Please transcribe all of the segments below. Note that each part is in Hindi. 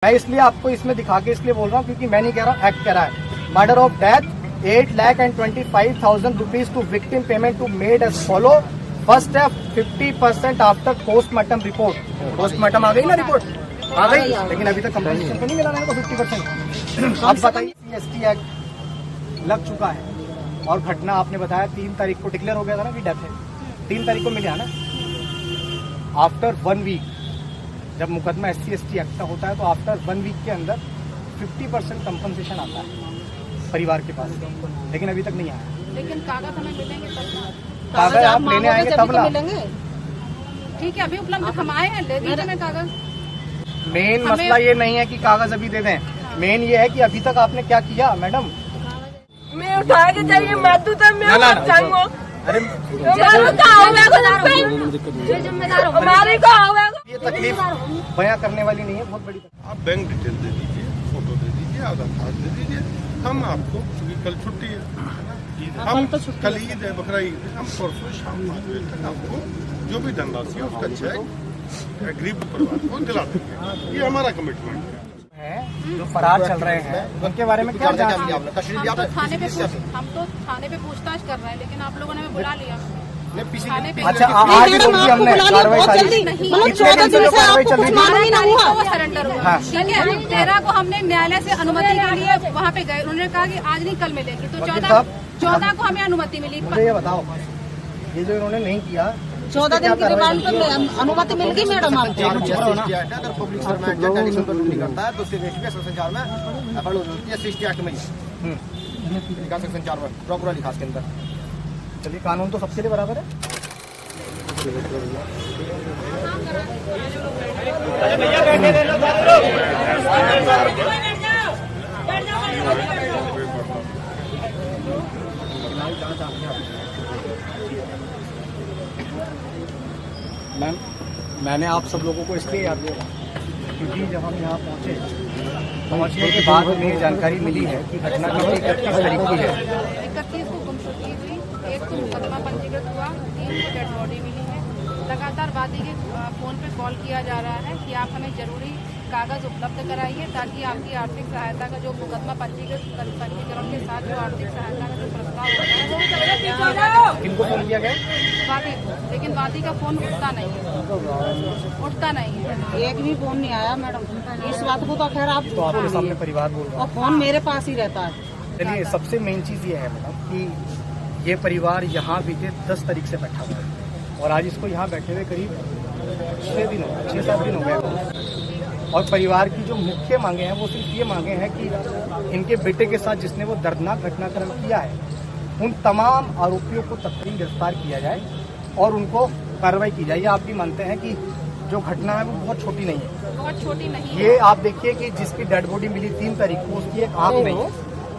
मैं इसलिए आपको इसमें दिखा के इसलिए बोल रहा हूँ क्योंकि मैं नहीं कह रहा हूँ, एक्ट कह रहा है। Murder of death 8,25,000 rupees to victim payment to made as follow. First है 50% आफ्टर पोस्टमार्टम रिपोर्ट। पोस्टमार्टम आ गई ना रिपोर्ट, आ गई, लेकिन अभी तक कंपनसेशन तो नहीं मिला ना 50%। अब बताइए, ST एक्ट लग चुका है और घटना आपने बताया 3 तारीख को डिक्लेयर हो गया था ना कि डेथ है। 3 तारीख को मिला ना। आफ्टर 1 वीक जब मुकदमा SC/ST एक्ट का होता है तो आफ्टर 1 वीक के अंदर 50% कंपनसेशन आता है परिवार के पास, लेकिन अभी तक नहीं आया। लेकिन कागज हमें मिलेंगे तब ना। कागज आप लेने आएंगे तब ना। ठीक है, अभी उपलब्ध हम आए हैं, दे दीजिए कागज। मेन मसला ये नहीं है कि कागज अभी दे दें, मेन ये है कि अभी तक आपने क्या किया मैडम। मैं उठा के चाहिए मैं तो मैं चाहूंगा। अरे हमारे को ये तकलीफ बयां करने वाली नहीं है, बहुत बड़ी तकलीफ। आप बैंक डिटेल दे दीजिए, फोटो दे दीजिए, आधार कार्ड दे दीजिए, हम आपको, क्योंकि कल छुट्टी है, हम कल ईद है, बकरा ईद है, हम परसों शाम 5 बजे तक आपको जो भी धनराशि है उसका चेक गरीब परिवार को दिला देंगे। ये हमारा कमिटमेंट है। जो फरार चल रहे हैं उनके बारे में क्या जांच की आपने? हम तो थाने पे पूछताछ कर रहे हैं, लेकिन आप लोगों ने हमें बुला लिया थाने पे। अच्छा, आज बोलिए हमने कार्रवाई सारी सरेंडर हुआ। ठीक है, 13 को हमने न्यायालय से अनुमति के लिए वहाँ पे गए, उन्होंने कहा कि आज नहीं कल मिलेगी, तो 14 को हमें अनुमति मिली। मुझे ये बताओ, ये जो इन्होंने नहीं किया 14 दिन की रिमांड पर अनुमति मिल गई मैडम आपको। अगर पब्लिक सर्वेंट एडिशन पर नहीं करता है तो उसके सेक्शन 4 में एफआईआर होती है। SC/ST एक्ट में लिखा सेक्शन 4 में प्रॉपर लिखा के अंदर। चलिए, कानून तो सबके लिए बराबर है। मैम, मैंने आप सब लोगों को इसलिए याद किया क्योंकि जब हम यहाँ पहुँचने के बाद हमें जानकारी मिली है कि घटना की 31 तारीख की है। 31 को गुमशुदगी हुई, 1 को मुकदमा पंजीकृत हुआ, 3 को डेड बॉडी मिली है। लगातार वादी के फोन पे कॉल किया जा रहा है कि आप हमें जरूरी कागज उपलब्ध कराइए ताकि आपकी आर्थिक सहायता का जो मुकदमा पंजीकरण के साथ जो आर्थिक सहायता का जो प्रस्ताव होता है किनको फोन किया गया? वादी को, लेकिन वादी का फोन उठता नहीं है। एक भी फोन नहीं आया मैडम। इस बात को तो खैर आप तो आपके सामने परिवार बोल रहा और फोन मेरे पास ही रहता है। चलिए, सबसे मेन चीज़ ये है मैडम कि ये परिवार यहाँ बीते 10 तारीख से बैठा हुआ है और आज इसको यहाँ बैठे हुए करीब 6-7 दिन हो गए। और परिवार की जो मुख्य मांगे हैं वो सिर्फ ये मांगे हैं कि इनके बेटे के साथ जिसने वो दर्दनाक घटनाक्रम किया है उन तमाम आरोपियों को तत्काल गिरफ्तार किया जाए और उनको कार्रवाई की जाए। ये आप भी मानते हैं कि जो घटना है वो बहुत छोटी नहीं है, बहुत छोटी नहीं है। ये आप देखिए कि जिसकी डेड बॉडी मिली 3 तारीख को, उसकी एक आंख नहीं है,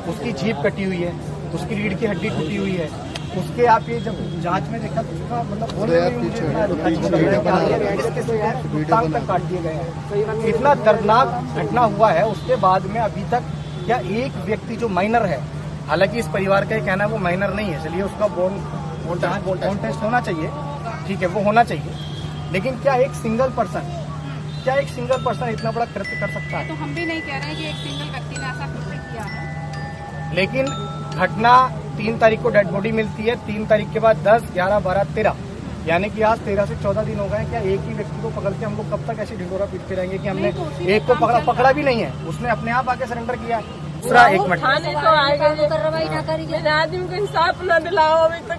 उसकी जीभ कटी हुई है, उसकी रीढ़ की हड्डी टूटी हुई है। उसके आप ये जब जांच में देखा तो उसका मतलब टांग तक काट दिए गए हैं। इतना दर्दनाक घटना हुआ है, उसके बाद में अभी तक क्या एक व्यक्ति जो माइनर है, हालांकि इस परिवार का ये कहना है वो माइनर नहीं है, चलिए उसका बोन टेस्ट होना चाहिए, ठीक है, वो होना चाहिए, लेकिन क्या एक सिंगल पर्सन इतना बड़ा कृत्य कर सकता है? तो हम भी नहीं कह रहे हैं कि एक सिंगल व्यक्ति ने ऐसा कृत्य किया है, लेकिन घटना 3 तारीख को डेड बॉडी मिलती है, 3 तारीख के बाद 10, 11, 12, 13, यानी कि आज 13 से 14 दिन हो गए। क्या एक ही व्यक्ति को पकड़ के हम लोग कब तक ऐसे ढिंडोरा पीटते रहेंगे कि हमने एक को पकड़ा भी नहीं है, उसने अपने आप आके सरेंडर किया। दूसरा, एक मिनट,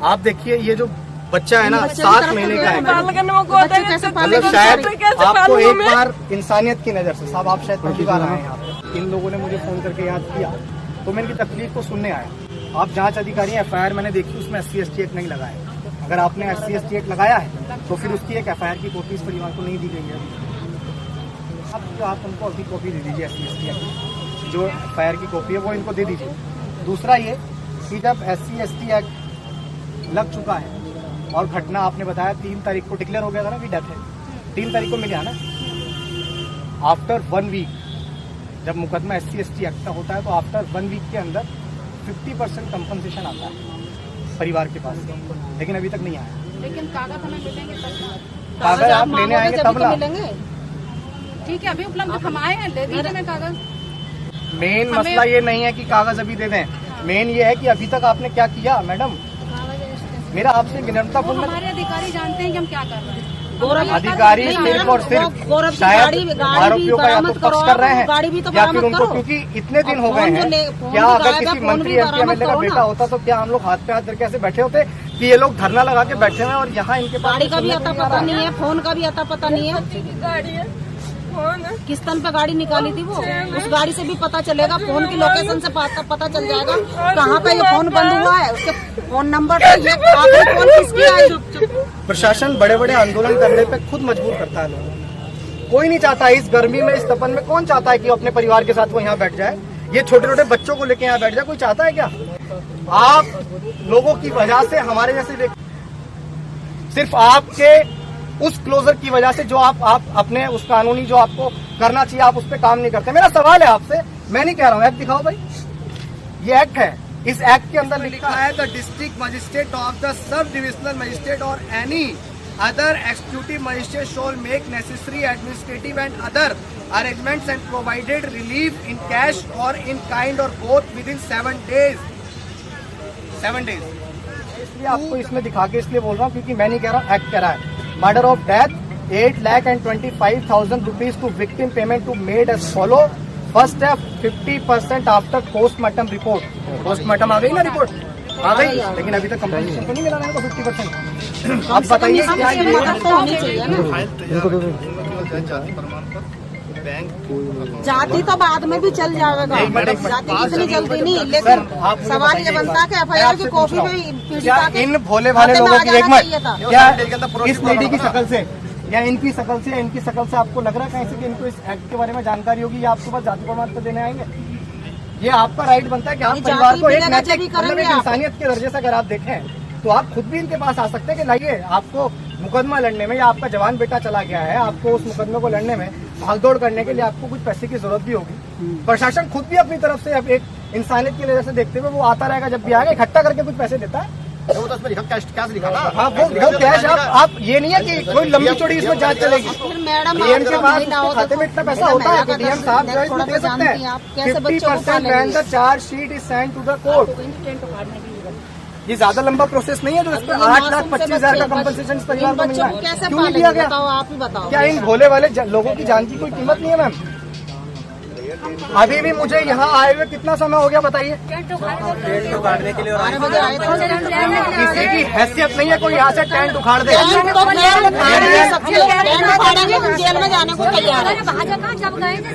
आप देखिए ये जो बच्चा है ना 7 महीने का है, मतलब शायद आपको एक बार इंसानियत की नजर से, साहब आप शायद पहली बार आए हैं यहाँ पे, इन लोगों ने मुझे फोन करके याद किया तो मैं इनकी तकलीफ को सुनने आया। आप जांच अधिकारी FIR मैंने देखी, उसमें SC/ST एक्ट नहीं लगाया। अगर आपने SC/ST एक्ट लगाया है तो फिर उसकी एक FIR की कॉपी इस परिवार को नहीं दी गई है। अब आप उनको अभी कॉपी दे दीजिए SC/ST एक्ट, जो FIR की कॉपी है वो इनको दे दीजिए। दूसरा ये कि जब SC/ST एक्ट लग चुका है और घटना आपने बताया 3 तारीख को डिक्लेयर हो गया था ना कि डेथ है, 3 तारीख को मिला ना। आफ्टर 1 वीक जब मुकदमा SC/ST एक्ट का होता है तो आफ्टर 1 वीक के अंदर 50% कंपनसेशन आता है परिवार के पास, लेकिन अभी तक नहीं आया। लेकिन कागज हमें मिलेंगे तब ना। कागज आप लेने आएंगे तब ना। ठीक है, अभी उपलब्ध हम आए हैं, ले दीजिए मैं कागज। मेन मसला ये नहीं है कि कागज अभी दे दें, मेन ये है कि अभी तक आपने क्या किया मैडम। मेरा आपसे विनम्रतापूर्ण, हमारे अधिकारी जानते हैं कि हम क्या कर रहे हैं। अधिकारी सिर्फ और सिर्फ शायद आरोपियों का या तो पक्ष कर रहे हैं या फिर उनको, क्योंकि इतने दिन हो गए हैं। क्या अगर किसी मंत्री एमपी एमएलए का बेटा होता तो क्या हम लोग हाथ पे हाथ धर के ऐसे बैठे होते कि ये लोग धरना लगा के बैठे हुए और यहाँ इनके पास गाड़ी का भी अता पता नहीं है, फोन का भी अता पता नहीं है। गाड़ी है, फोन है। किस तन पे गाड़ी निकाली थी वो, उस गाड़ी से भी पता चलेगा, फोन की लोकेशन से पता चल जाएगा कहाँ पे ये फोन बंद हुआ है, उसके फोन नंबर पे ये आखिरी फोन किसकी आई। प्रशासन बड़े बड़े आंदोलन करने पे खुद मजबूर करता है लोगों को। कोई नहीं चाहता इस गर्मी में, इस तपन में कौन चाहता है कि अपने परिवार के साथ वो यहाँ बैठ जाए, ये छोटे छोटे बच्चों को लेके यहाँ बैठ जाए, कोई चाहता है क्या? आप लोगों की वजह से हमारे जैसे सिर्फ आपके उस क्लोजर की वजह से जो आप अपने उस कानूनी जो आपको करना चाहिए आप उस पर काम नहीं करते। मेरा सवाल है आपसे, मैं नहीं कह रहा हूँ, एक्ट दिखाओ भाई, ये एक्ट है। इस एक्ट के अंदर लिखा है the district magistrate of the sub divisional magistrate or any other executive magistrate shall make necessary administrative and other arrangements and provided relief in cash or in kind or both within 7 days। 7 days इसलिए आपको इसमें दिखा के इसलिए बोल रहा हूँ क्योंकि मैं नहीं कह रहा हूँ, एक्ट कह रहा है। Murder of death 8,25,000 rupees to victim payment to made as follow। First step 50% after postmortem report. Postmortem आ गई ना रिपोर्ट, आ गई, लेकिन अभी तक कंपनसेशन तो नहीं मिला मेरे को 50%। अब बताइए क्या जाति तो बाद में भी चल जाएगा, जाति इतनी जल्दी नहीं, लेकिन सवाल ये बनता है कि एफआईआर की कॉपी में क्या इन भोले भाले लोगों की एक मिनट क्या इस लेडी की शक्ल से या इनकी शक्ल से आपको लग रहा है कहीं से कि इनको इस एक्ट के बारे में जानकारी होगी या आपके पास जाति प्रमाण पत्र देने आएंगे? ये आपका राइट बनता है कि आप परिवार को एक नैतिक मतलब एक इंसानियत के दर्जे से अगर आप देखें तो आप खुद भी इनके पास आ सकते हैं कि लाइए आपको मुकदमा लड़ने में या आपका जवान बेटा चला गया है, आपको उस मुकदमे को लड़ने में भागदौड़ करने के लिए आपको कुछ पैसे की जरूरत भी होगी। प्रशासन खुद भी अपनी तरफ से अब एक इंसानियत की नजर से देखते हुए वो आता रहेगा, जब भी आएगा इकट्ठा करके कुछ पैसे देता है। वो तो उसमें लिखा कैश लिखा था। हाँ वो कैश आप ये नहीं है कि कोई लंबी चौड़ी इसमें जांच चलेगी। डीएम के पास खाते में इतना पैसा होता है कि डीएम साहब जो है इसमें दे सकते हैं 50% when the charge sheet is send to the court. ये ज्यादा लंबा प्रोसेस नहीं है जो इसमें 8,25,000 का कंपनसेशन इस परिवार को मिलना है, क्यों नहीं दिया गया? आप ही बताओ, क्या इन भोले वाले लोगों की जान की कोई कीमत नहीं है मैम? अभी भी मुझे यहाँ आए हुए कितना समय हो गया बताइए? किसी की हैसियत नहीं है कोई यहाँ से टेंट उखाड़ दे। जेल में जाने को तैयार है,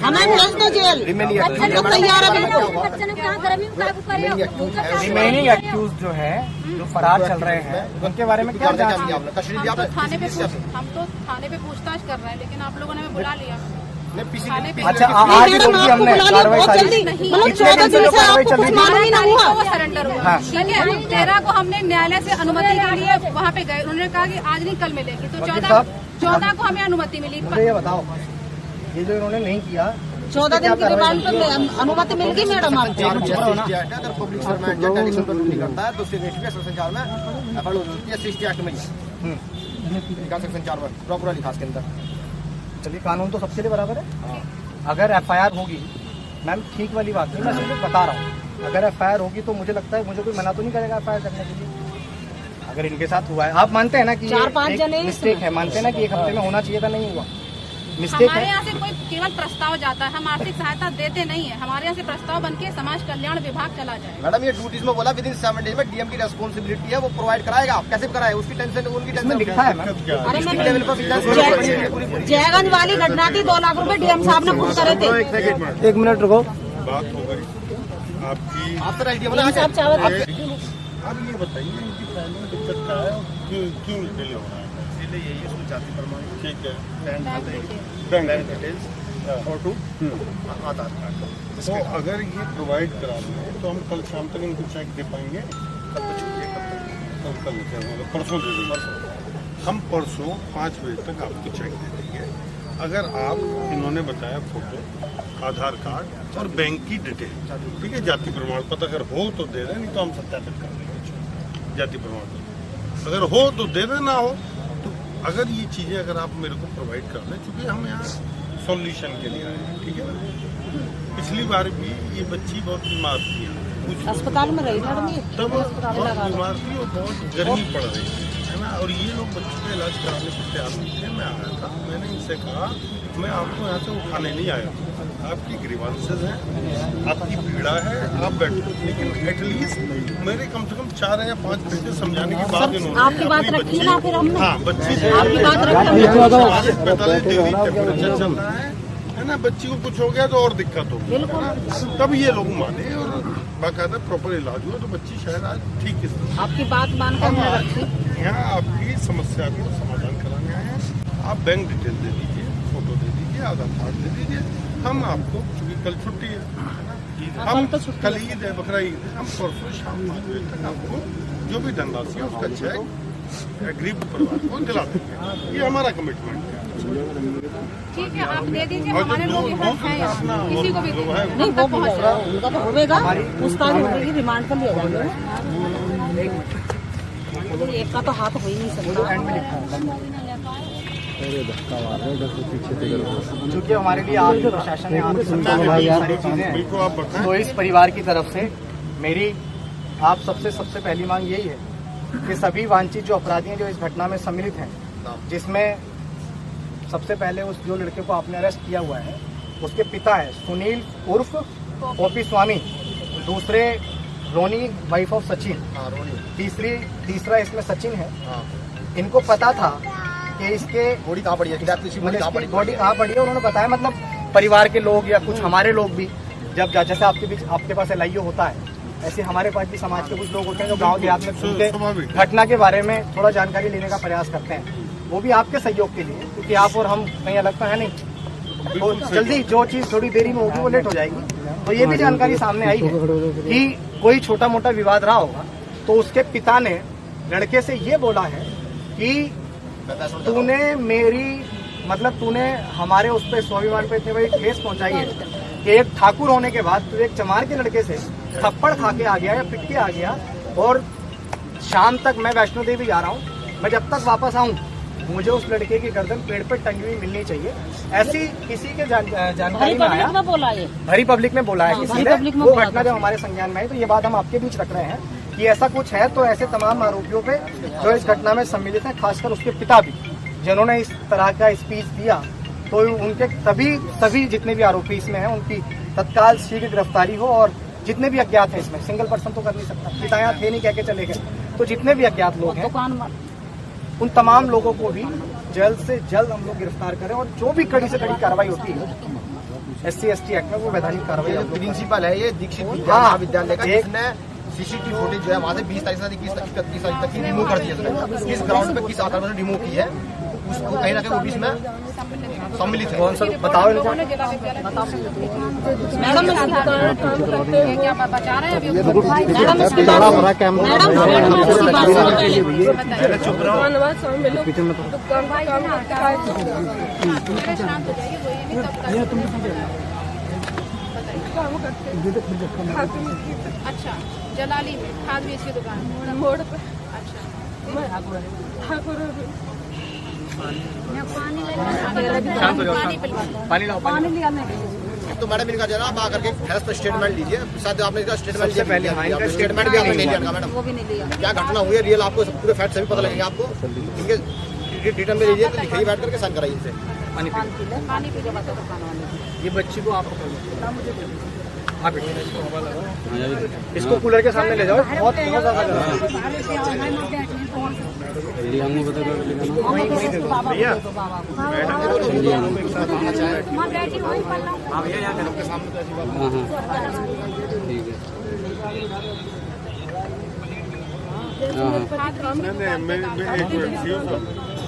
हमें भेज दो जेल, तैयार है बिल्कुल। रिमेनिंग एक्यूज जो है जो फरार चल रहे हैं उनके बारे में क्या जांच की आपने? हम तो थाने पे पूछताछ कर रहे हैं, लेकिन आप लोगों ने हमें बुला लिया। अच्छा आज ही बोलती हमने कार्रवाई सरेंडर हुआ। 13 को हमने न्यायालय से अनुमति के लिए वहाँ पे गए, उन्होंने कहा कि आज नहीं कल मिलेगी, तो 14 को हमें अनुमति मिली। ये बताओ, ये जो इन्होंने नहीं किया 14 दिन की रिमांड पर अनुमति मिल गई मैडम आपको? अगर पब्लिक सर्वेंट एडिशन पर ड्यूटी करता है तो उसके सेक्शन 4 में एफआईआर होती है, 60 एक्ट में सेक्शन 4 में प्रॉपर लिखा के अंदर। चलिए कानून तो सबके लिए बराबर है। अगर एफआईआर होगी मैम, ठीक वाली बात नहीं, मैं सिर्फ बता रहा हूँ, अगर एफआईआर होगी तो मुझे लगता है मुझे कोई मना तो नहीं करेगा एफआईआर करने के लिए। अगर इनके साथ हुआ है, आप मानते हैं ना कि 4-5 जने मिस्टेक है, मानते हैं ना कि 1 हफ्ते में होना चाहिए था, नहीं हुआ, मिस्टेक हमारे है। यहाँ से कोई केवल प्रस्ताव जाता है, हम आर्थिक सहायता देते नहीं है, हमारे यहाँ से प्रस्ताव बनके समाज कल्याण विभाग चला जाए। मैडम ये ड्यूटीज में बोला विद इन 7 डेज में डीएम की रेस्पॉन्सिबिलिटी है, वो प्रोवाइड कराएगा। कैसे कराए उसकी टेंशन, उनकी टेंशन लिखा है मैम। जयगंज वाली घटना थी, 2 लाख रुपए डीएम साहब ने खुद करे थे। 1 मिनट रुको, बात हो गई आपकी, आपसे आइडिया बना साहब चाहते अब ये बताइए इनकी फैमिली में दिक्कत क्या है और क्यों डिले हो रहा है? यही है जाति प्रमाण, ठीक है, बैंक डिटेल्स और आधार कार्ड। तो अगर ये प्रोवाइड करा दें तो हम कल शाम तक इनको चेक दे पाएंगे? कल परसों दे देंगे हम, परसों 5 बजे तक आपको चेक दे देंगे। अगर आप इन्होंने बताया फोटो, आधार कार्ड और बैंक की डिटेल, ठीक है, जाति प्रमाण पत्र अगर हो तो दे दें, नहीं तो हम सत्यापित कर देंगे जाति प्रमाण पत्र। अगर हो तो दे दें, ना हो तो अगर ये चीज़ें अगर आप मेरे को प्रोवाइड कर दें, क्योंकि हम यहाँ सॉल्यूशन के लिए आए हैं, ठीक है ना। पिछली बार भी ये बच्ची बहुत बीमार थी, अस्पताल में रही मैडम ये तब बहुत बीमार थी और बहुत गर्मी पड़ रही थी, है ना। और ये लोग बच्ची का इलाज कराने को तैयार नहीं थे। मैं आया था, मैंने इनसे कहा मैं आपको यहाँ से उठाने नहीं आया, आपकी ग्रीवांसेस हैं, आपकी पीड़ा है, आप बैठो, लेकिन एटलीस्ट मेरे कम से कम 4 या 5 घंटे समझाने के बाद इन्होंने आपकी बात रखी ना फिर हमने। हाँ, बच्ची से आपकी बात रखी 45 डिग्री टेम्परेचर चल रहा है ना। बच्ची को कुछ हो गया तो और दिक्कत होगी, है ना। तब ये लोग माने और बाकायदा प्रॉपर इलाज हुआ तो बच्ची शायद आज ठीक है। आपकी बात मानकर हमने रखी। यहाँ आपकी समस्या को समाधान कराने आए हैं। आप बैंक डिटेल दे दीजिए, फोटो दे दीजिए, आधार कार्ड दे दीजिए, हम आपको, क्योंकि कल छुट्टी है ना, हम कल ईद है, बकरा ईद है, हम परसों शाम 5 बजे तक आपको जो भी धनराशि है उसका चेक गरीब परिवार को दिला देंगे। ये हमारा कमिटमेंट है। ठीक है, आप दे दीजिए, हमारे लोग यहाँ हैं, किसी को भी दे दीजिए। नहीं वो भी उनका तो होगा, उसका भी होगी, रिमांड पर लिया जाएगा। एक का तो हाथ हो ही नहीं सकता। क्योंकि हमारे लिए आपके प्रशासन है, आपकी सरकार है, सारी चीजें हैं। तो इस परिवार की तरफ से मेरी आप सबसे पहली मांग यही है कि सभी वांछित जो अपराधी हैं जो इस घटना में सम्मिलित हैं, जिसमें सबसे पहले उस जो लड़के को आपने अरेस्ट किया हुआ है उसके पिता है सुनील उर्फ ओपी स्वामी, दूसरे रोनी वाइफ ऑफ सचिन, तीसरा इसमें सचिन है। इनको पता था कि इसके बॉडी कहाँ पड़ी है, बॉडी कहाँ पड़ी है, उन्होंने बताया। मतलब परिवार के लोग या कुछ हमारे लोग भी जब जैसे आपके पास LIO होता है, ऐसे हमारे पास भी समाज के कुछ लोग होते हैं जो गांव देहात में सुन के घटना के बारे में थोड़ा जानकारी लेने का प्रयास करते हैं। वो भी आपके सहयोग के लिए, क्योंकि आप और हम कहीं अलग तो है नहीं, तो जल्दी जो चीज़ थोड़ी देरी में होगी वो लेट हो जाएगी। तो ये भी जानकारी सामने आई है कि कोई छोटा मोटा विवाद रहा होगा, तो उसके पिता ने लड़के से ये बोला है कि तूने हमारे उस पर स्वाभिमान पे इतनी बड़ी ठेस पहुंचाई है कि एक ठाकुर होने के बाद तू एक चमार के लड़के से थप्पड़ खा के आ गया या पिट के आ गया, और शाम तक मैं वैष्णो देवी जा रहा हूँ, मैं जब तक वापस आऊँ मुझे उस लड़के की गर्दन पेड़ पे टंगी हुई मिलनी चाहिए। ऐसी किसी के जानकारी में आया, भरी पब्लिक में बोला है किसी ने, वो घटना जब हमारे संज्ञान में आई तो ये बात हम आपके बीच रख रहे हैं कि ऐसा कुछ है। तो ऐसे तमाम आरोपियों पे जो इस घटना में सम्मिलित हैं, खासकर उसके पिता भी जिन्होंने इस तरह का स्पीच दिया, तो उनके सभी जितने भी आरोपी इसमें हैं उनकी तत्काल शीघ्र गिरफ्तारी हो, और जितने भी अज्ञात हैं इसमें, सिंगल पर्सन तो कर नहीं सकता, पिता यहाँ थे नहीं कह के चले गए, तो जितने भी अज्ञात लोग हैं उन तमाम लोगों को भी जल्द से जल्द हम लोग गिरफ्तार करें, और जो भी कड़ी से कड़ी कार्रवाई होती है SC/ST एक्ट में वो वैधानिक कार्रवाई। प्रिंसिपल है ये दीक्षित महाविद्यालय का, जिसने CCTV फुटेज जो है वहाँ से 20 तारीख से 31 तारीख तक की रिमूव कर दी है। किस ग्राउंड पे किस आधार पर रिमूव की है उसको कहीं ना कहीं वो भी इसमें सम्मिलित है। कौन सा बताओ इनको। मैडम क्या बचा रहे हैं अभी? अच्छा, जलाली में खाद बीज की दुकान मोड़ पे। अच्छा, पानी लिया। तो मैडम इनका जरा आप आकर के हेल्थ स्टेटमेंट लीजिए, शायद आपने इसका स्टेटमेंट सबसे पहले लिया, स्टेटमेंट भी आपने नहीं लिया मैडम, वो भी नहीं लिया। क्या घटना हुई है रियल आपको पूरे फैक्ट सभी पता लगेंगे आपको। इनके रिटर्न में लीजिए, तो लिखिए बैठ करके साइन कराइए इनसे। पानी पी के बता दो। ये बच्ची को आप इसको कूलर के सामने ले जाओ, बहुत भैया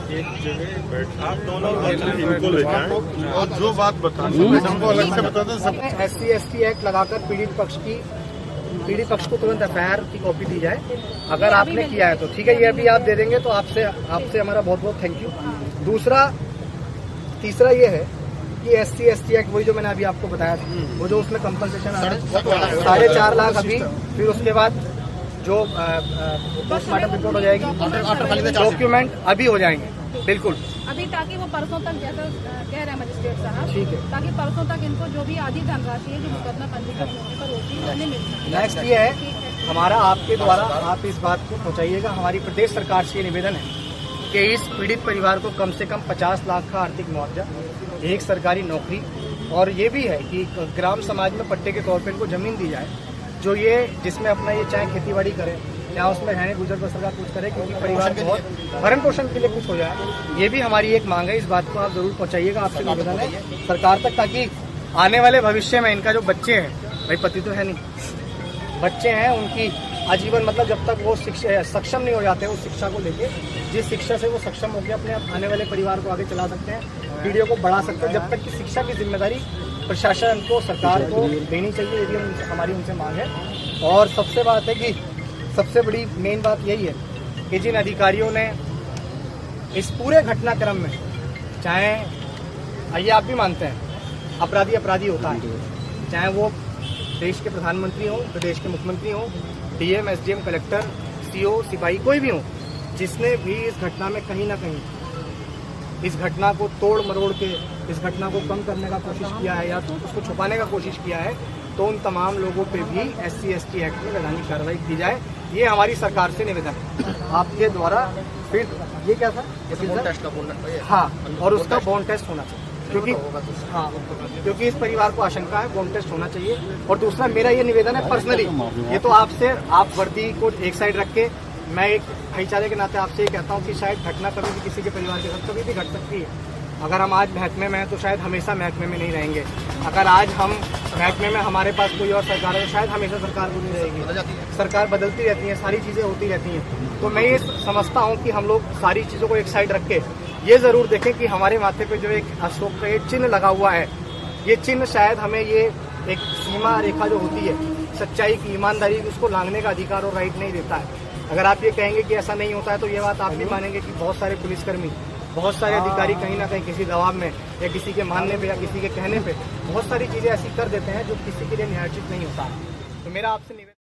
एक जगह बैठ आप दोनों इनको ले जाएं और जो बात बतानी है हमको अलग से बता दें। सब SC/ST एक्ट लगाकर पीड़ित पक्ष को तुरंत FIR की कॉपी दी जाए। अगर आपने किया है तो ठीक है, ये अभी आप दे देंगे तो आपसे हमारा बहुत बहुत थैंक यू। तीसरा ये है कि SC/ST एक्ट वही जो मैंने अभी आपको बताया था, वो जो उसमें कंपनसेशन आ रहा है 4.5 लाख अभी, फिर उसके बाद जो पोस्टमार्टम रिपोर्ट हो जाएगी, डॉक्यूमेंट अभी हो जाएंगे, दें। बिल्कुल अभी ताकि वो परसों तक, जैसा कह रहे हैं मजिस्ट्रेट साहब, ठीक है। ताकि परसों तक इनको जो भी आधी धनराशि है जो मुकदमा पंजीकरण होने पर होती है उन्हें मिल सके। नेक्स्ट ये है हमारा, आपके द्वारा आप इस बात को पहुंचाइएगा, हमारी प्रदेश सरकार से ये निवेदन है कि इस पीड़ित परिवार को कम से कम 50 लाख का आर्थिक मुआवजा, एक सरकारी नौकरी, और ये भी है कि ग्राम समाज में पट्टे के तौर पर इनको जमीन दी जाए, जो ये जिसमें अपना ये चाहे खेतीबाड़ी करे या उसमें रहने गुजर बसर का कुछ करे, क्योंकि परिवार बहुत भरण पोषण के लिए कुछ हो जाए। ये भी हमारी एक मांग है, इस बात को आप जरूर पहुंचाइएगा, आपसे निवेदन है सरकार तक, ताकि आने वाले भविष्य में इनका जो बच्चे हैं, भाई पति तो है नहीं, बच्चे हैं, उनकी आजीवन मतलब जब तक वो शिक्षा सक्षम नहीं हो जाते उस शिक्षा को लेके, जिस शिक्षा से वो सक्षम होकर अपने आने वाले परिवार को आगे चला सकते हैं, पीढ़ियों को बढ़ा सकते हैं, जब तक कि शिक्षा की जिम्मेदारी प्रशासन को, सरकार को देनी चाहिए, ये भी हमारी उनसे मांग है। और सबसे बात है कि सबसे बड़ी मेन बात यही है कि जिन अधिकारियों ने इस पूरे घटनाक्रम में, चाहे आइए आप भी मानते हैं अपराधी अपराधी होता है, चाहे वो देश के प्रधानमंत्री हो, प्रदेश के मुख्यमंत्री हो, डीएम, एसडीएम, कलेक्टर, सीओ, सिपाही, कोई भी हो, जिसने भी इस घटना में कहीं ना कहीं इस घटना को तोड़ मरोड़ के इस घटना को कम करने का कोशिश किया है या तो उसको छुपाने का कोशिश किया है, तो उन तमाम लोगों पे भी SC/ST एक्ट में वैधानिक कार्रवाई की जाए। ये हमारी सरकार से निवेदन है आपके द्वारा। फिर ये क्या था, हाँ, और उसका बॉन्ड टेस्ट होना चाहिए, क्योंकि हाँ, क्योंकि इस परिवार को आशंका है, बॉन्ड टेस्ट होना चाहिए। और दूसरा मेरा ये निवेदन है पर्सनली, ये तो आपसे, आप वर्दी को एक साइड रख के, मैं एक भाईचारे के नाते आपसे ये कहता हूँ कि शायद घटना कभी भी किसी के परिवार के साथ कभी भी घट सकती है। अगर हम आज महकमे में हैं तो शायद हमेशा महकमे में नहीं रहेंगे, अगर आज हम महकमे में हमारे पास कोई और सरकार है तो शायद हमेशा सरकार को नहीं रहेगी, सरकार बदलती रहती है, सारी चीज़ें होती रहती हैं। तो मैं ये समझता हूँ कि हम लोग सारी चीज़ों को एक साइड रख के ये ज़रूर देखें कि हमारे माथे पे जो एक अशोक का ये चिन्ह लगा हुआ है, ये चिन्ह शायद हमें ये एक सीमा रेखा जो होती है सच्चाई की, ईमानदारी की, उसको लांघने का अधिकार और राइट नहीं देता है। अगर आप ये कहेंगे कि ऐसा नहीं होता है तो ये बात आप भी मानेंगे कि बहुत सारे पुलिसकर्मी, बहुत सारे अधिकारी कहीं ना कहीं किसी दबाव में या किसी के मानने पे या किसी के कहने पे बहुत सारी चीज़ें ऐसी कर देते हैं जो किसी के लिए न्यायोचित नहीं होता है। तो मेरा आपसे निवेदन